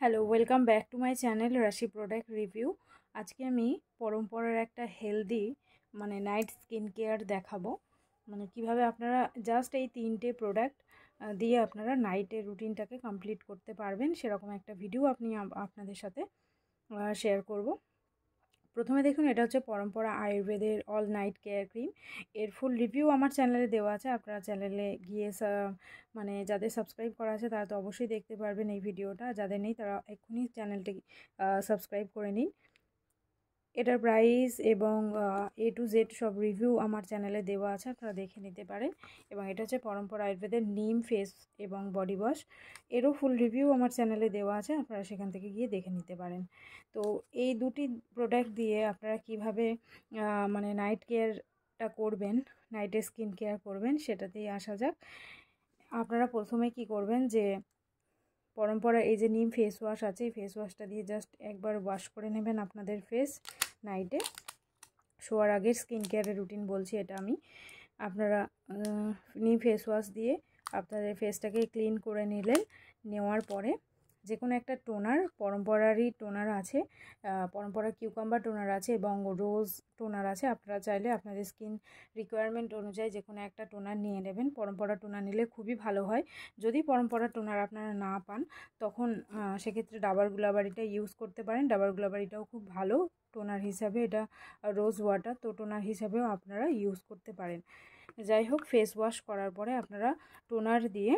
Hello, welcome back to my channel রাশি product review. আজকে আমি পরম্পরার একটা হেলদি নাইট স্কিন কেয়ার দেখাবো। কিভাবে আপনারা জাস্ট এই 3টে প্রোডাক্ট দিয়ে আপনারা নাইটের রুটিনটাকে কমপ্লিট করতে পারবেন, সেরকম একটা ভিডিও আপনাদের সাথে শেয়ার করব। প্রথমে দেখুন, এটা হচ্ছে পরম্পরা আয়ুর্বেদের অল নাইট কেয়ার ক্রিম। এর ফুল রিভিউ আমার চ্যানেলে দেওয়া আছে। আপনারা চ্যানেলে গিয়ে যাদের সাবস্ক্রাইব করা আছে তারা তো অবশ্যই দেখতে পারবেন এই ভিডিওটা। যাদের নেই তারা এক্ষুনি চ্যানেলটি সাবস্ক্রাইব করে নিন। এটার প্রাইস এবং A to Z সব রিভিউ আমার চ্যানেলে দেওয়া আছে, আপনারা দেখে নিতে পারেন। এবং এটা হচ্ছে পরম্পরা আয়ুর্বেদের নিম ফেস এবং বডি ওয়াশ, এরও ফুল রিভিউ আমার চ্যানেলে দেওয়া আছে, আপনারা সেখান থেকে গিয়ে দেখে নিতে পারেন। তো এই দুটি প্রোডাক্ট দিয়ে আপনারা কিভাবে নাইট কেয়ারটা করবেন, নাইটে স্কিন কেয়ার করবেন, সেটাতেই আসা যাক। আপনারা প্রথমে কি করবেন, যে পরম্পরা এই যে নিম ফেস ওয়াশ আছে, এই ফেস ওয়াশটা দিয়ে জাস্ট একবার ওয়াশ করে নেবেন আপনাদের ফেস নাইটে শোয়ার আগে। স্কিন কেয়ারের রুটিন বলছি এটা আমি। আপনারা নিম ফেস ওয়াশ দিয়ে আপনাদের ফেসটাকে ক্লিন করে নেওয়ার পরে যে কোনো একটা টোনার, পরম্পরারই টোনার আছে, পরম্পরা কিউকাম্বার টোনার আছে এবং রোজ টোনার আছে। আপনারা চাইলে আপনাদের স্কিন রিকোয়ারমেন্ট অনুযায়ী যে কোনো একটা টোনার নিয়ে নেবেন। পরম্পরা টোনার নিলে খুবই ভালো হয়। যদি পরম্পরা টোনার আপনারা না পান, তখন সেক্ষেত্রে ডাবর গুলাবাড়িটা ইউজ করতে পারেন। ডাবর গুলাবাড়িটাও খুব ভালো টোনার হিসাবে, এটা রোজ ওয়াটার, তো টোনার হিসাবেও আপনারা ইউজ করতে পারেন। যাই হোক, ফেস ওয়াশ করার পরে আপনারা টোনার দিয়ে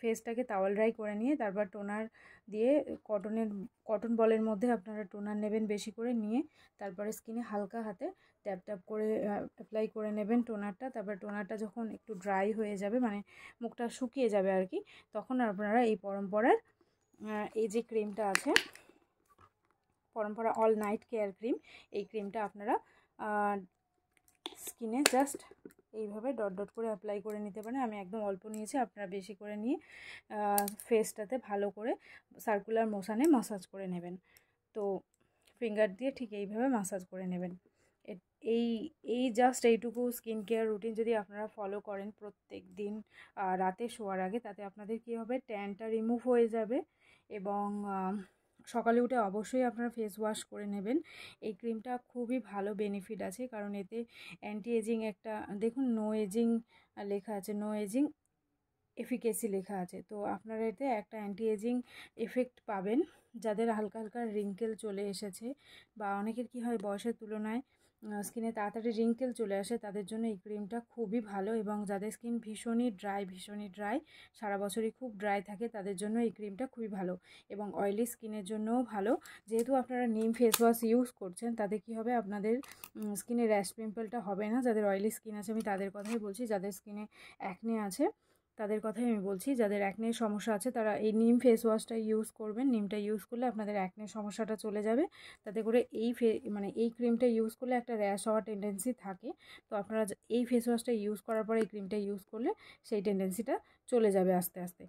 ফেসটাকে তাওয়াল ড্রাই করে নিয়ে তারপর টোনার দিয়ে কটন বলের মধ্যে আপনারা টোনার নেবেন বেশি করে, নিয়ে তারপরে স্কিনে হালকা হাতে ট্যাপ ট্যাপ করে অ্যাপ্লাই করে নেবেন টোনারটা। তারপর টোনারটা যখন একটু ড্রাই হয়ে যাবে, মুখটা শুকিয়ে যাবে আর কি, তখন আপনারা এই পরম্পরার এই যে ক্রিমটা আছে, পরম্পরা অল নাইট কেয়ার ক্রিম, এই ক্রিমটা আপনারা স্কিনে জাস্ট এইভাবে ডট ডট করে অ্যাপ্লাই করে নিতে পারেন। আমি একদম অল্প নিয়েছি, আপনারা বেশি করে নিয়ে ফেসটাতে ভালো করে সার্কুলার মোশনে মাসাজ করে নেবেন। তো ফিঙ্গার দিয়ে ঠিক এইভাবে মাসাজ করে নেবেন। এই জাস্ট এইটুকু স্কিন কেয়ার রুটিন যদি আপনারা ফলো করেন প্রত্যেক দিন রাতে শোয়ার আগে, তাতে আপনাদের কী হবে, ট্যানটা রিমুভ হয়ে যাবে। এবং সকালে উঠে অবশ্যই আপনারা ফেস ওয়াশ করে নেবেন। এই ক্রিমটা খুবই ভালো বেনিফিট আছে, কারণ এতে অ্যান্টি এজিং একটা, দেখুন নো এজিং লেখা আছে, নো এজিং এফিকেসি লেখা আছে। তো আপনারা এতে একটা অ্যান্টি এজিং এফেক্ট পাবেন। যাদের হালকা হালকা রিঙ্কেল চলে এসেছে, বা অনেকের কি হয় বয়সের তুলনায় স্কিনে তাড়াতাড়ি রিঙ্কেল চলে আসে, তাদের জন্য এই ক্রিমটা খুবই ভালো। এবং যাদের স্কিন ভীষণই ড্রাই, সারা বছরই খুব ড্রাই থাকে, তাদের জন্য এই ক্রিমটা খুবই ভালো। এবং অয়েলি স্কিনের জন্যও ভালো। যেহেতু আপনারা নিম ফেস ওয়াশ ইউজ করছেন, তাতে কি হবে, আপনাদের স্কিনে র্যাশ পিম্পলটা হবে না। যাদের অয়েলি স্কিন আছে, আমি তাদের কথাই বলছি। যাদের স্কিনে অ্যাকনে আছে তাদের কথাই আমি বলছি। যাদের অ্যাকনের সমস্যা আছে তারা এই নিম ফেস ওয়াশটা ইউজ করবেন। নিমটা ইউজ করলে আপনাদের অ্যাকনের সমস্যাটা চলে যাবে। তাতে করে এই ক্রিমটা ইউজ করলে একটা র্যাশ হওয়ার টেন্ডেন্সি থাকে, তো আপনারা এই ফেস ওয়াশটা ইউজ করার পরে এই ক্রিমটা ইউজ করলে সেই টেন্ডেন্সিটা চলে যাবে আস্তে আস্তে।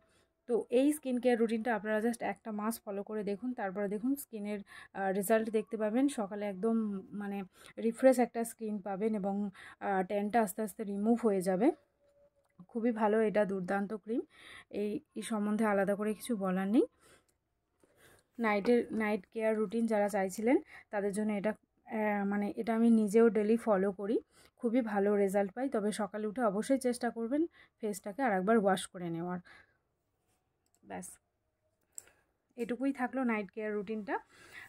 তো এই স্কিন কেয়ার রুটিনটা আপনারা জাস্ট একটা মাস ফলো করে দেখুন, তারপরে দেখুন স্কিনের রেজাল্ট দেখতে পাবেন। সকালে একদম রিফ্রেশ একটা স্কিন পাবেন এবং ট্যানটা আস্তে আস্তে রিমুভ হয়ে যাবে। খুবই ভালো, এটা দুর্দান্ত ক্রিম। এই সম্বন্ধে আলাদা করে কিছু বলার নেই। নাইট কেয়ার রুটিন যারা চাইছিলেন তাদের জন্য এটা আমি নিজেও ডেলি ফলো করি, খুবই ভালো রেজাল্ট পাই। তবে সকালে উঠে অবশ্যই চেষ্টা করবেন ফেসটাকে আরেকবার ওয়াশ করে নেওয়ার। ব্যাস, এটুকুই থাকলো নাইট কেয়ার রুটিনটা।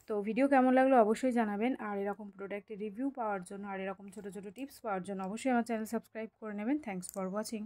তো ভিডিও কেমন লাগলো অবশ্যই জানাবেন। আর এরকম প্রোডাক্টের রিভিউ পাওয়ার জন্য, আর এরকম ছোটো ছোটো টিপস পাওয়ার জন্য অবশ্যই আমার চ্যানেল সাবস্ক্রাইব করে নেবেন। Thanks for watching.